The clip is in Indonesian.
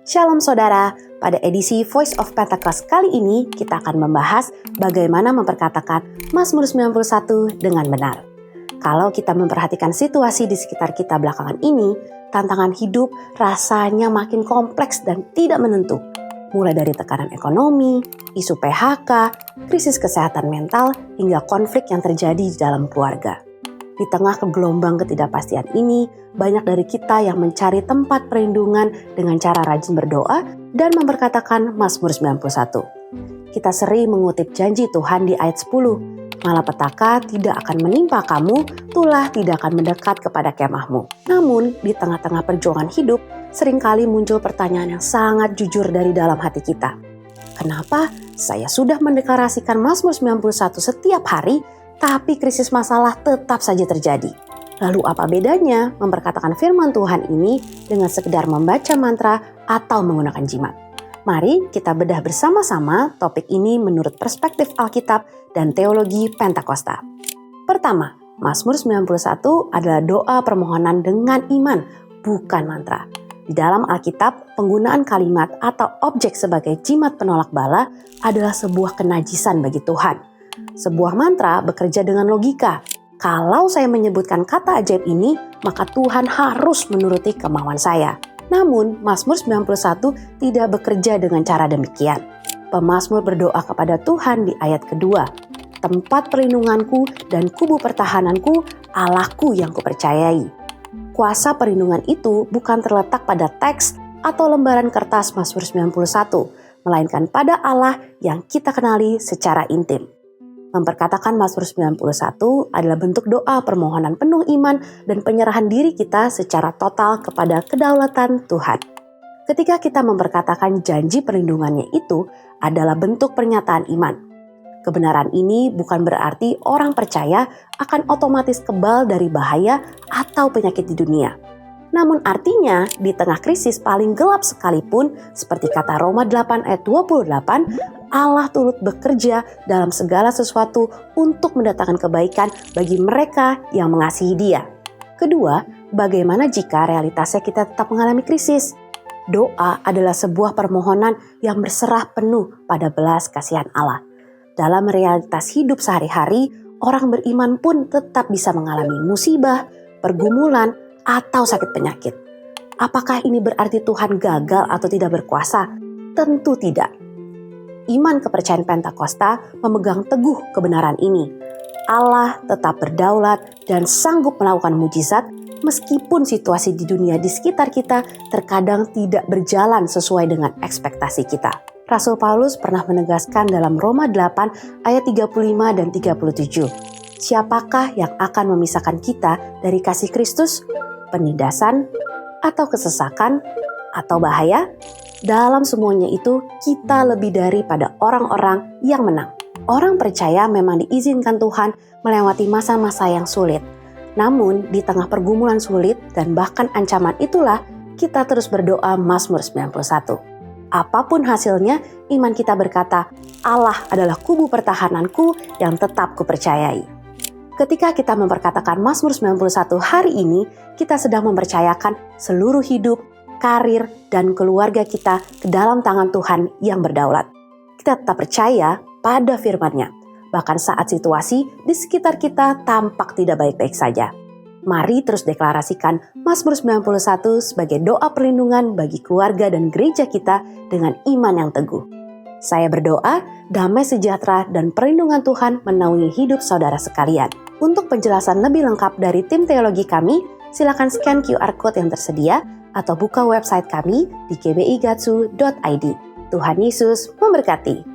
Shalom saudara, pada edisi Voice of Pentecost kali ini kita akan membahas bagaimana memperkatakan Mazmur 91 dengan benar. Kalau kita memperhatikan situasi di sekitar kita belakangan ini, tantangan hidup rasanya makin kompleks dan tidak menentu. Mulai dari tekanan ekonomi, isu PHK, krisis kesehatan mental, hingga konflik yang terjadi di dalam keluarga. Di tengah gelombang ketidakpastian ini, banyak dari kita yang mencari tempat perlindungan dengan cara rajin berdoa dan memperkatakan Mazmur 91. Kita sering mengutip janji Tuhan di ayat 10, malapetaka tidak akan menimpa kamu, tulah tidak akan mendekat kepada kemahmu. Namun, di tengah-tengah perjuangan hidup, seringkali muncul pertanyaan yang sangat jujur dari dalam hati kita. Kenapa saya sudah mendeklarasikan Mazmur 91 setiap hari, tapi krisis masalah tetap saja terjadi? Lalu apa bedanya memperkatakan firman Tuhan ini dengan sekedar membaca mantra atau menggunakan jimat? Mari kita bedah bersama-sama topik ini menurut perspektif Alkitab dan teologi Pentakosta. Pertama, Mazmur 91 adalah doa permohonan dengan iman, bukan mantra. Di dalam Alkitab, penggunaan kalimat atau objek sebagai jimat penolak bala adalah sebuah kenajisan bagi Tuhan. Sebuah mantra bekerja dengan logika. Kalau saya menyebutkan kata ajaib ini, maka Tuhan harus menuruti kemauan saya. Namun, Mazmur 91 tidak bekerja dengan cara demikian. Pemazmur berdoa kepada Tuhan di ayat kedua, tempat perlindunganku dan kubu pertahananku, Allahku yang kupercayai. Kuasa perlindungan itu bukan terletak pada teks atau lembaran kertas Mazmur 91, melainkan pada Allah yang kita kenali secara intim. Memperkatakan Mazmur 91 adalah bentuk doa permohonan penuh iman dan penyerahan diri kita secara total kepada kedaulatan Tuhan. Ketika kita memperkatakan janji perlindungannya itu adalah bentuk pernyataan iman. Kebenaran ini bukan berarti orang percaya akan otomatis kebal dari bahaya atau penyakit di dunia. Namun artinya, di tengah krisis paling gelap sekalipun, seperti kata Roma 8 ayat 28, Allah turut bekerja dalam segala sesuatu untuk mendatangkan kebaikan bagi mereka yang mengasihi Dia. Kedua, bagaimana jika realitasnya kita tetap mengalami krisis? Doa adalah sebuah permohonan yang berserah penuh pada belas kasihan Allah. Dalam realitas hidup sehari-hari, orang beriman pun tetap bisa mengalami musibah, pergumulan, atau sakit penyakit. Apakah ini berarti Tuhan gagal atau tidak berkuasa? Tentu tidak. Iman kepercayaan Pentakosta memegang teguh kebenaran ini. Allah tetap berdaulat dan sanggup melakukan mujizat meskipun situasi di dunia di sekitar kita terkadang tidak berjalan sesuai dengan ekspektasi kita. Rasul Paulus pernah menegaskan dalam Roma 8 ayat 35 dan 37. Siapakah yang akan memisahkan kita dari kasih Kristus? Penindasan, atau kesesakan, atau bahaya? Dalam semuanya itu, kita lebih daripada orang-orang yang menang. Orang percaya memang diizinkan Tuhan melewati masa-masa yang sulit. Namun, di tengah pergumulan sulit dan bahkan ancaman itulah, kita terus berdoa Mazmur 91. Apapun hasilnya, iman kita berkata, Allah adalah kubu pertahananku yang tetap kupercayai. Ketika kita memperkatakan Mazmur 91 hari ini, kita sedang mempercayakan seluruh hidup, karir, dan keluarga kita ke dalam tangan Tuhan yang berdaulat. Kita tetap percaya pada firman-Nya, bahkan saat situasi di sekitar kita tampak tidak baik-baik saja. Mari terus deklarasikan Mazmur 91 sebagai doa perlindungan bagi keluarga dan gereja kita dengan iman yang teguh. Saya berdoa, damai sejahtera dan perlindungan Tuhan menaungi hidup saudara sekalian. Untuk penjelasan lebih lengkap dari tim teologi kami, silakan scan QR Code yang tersedia atau buka website kami di gbigatsu.id. Tuhan Yesus memberkati.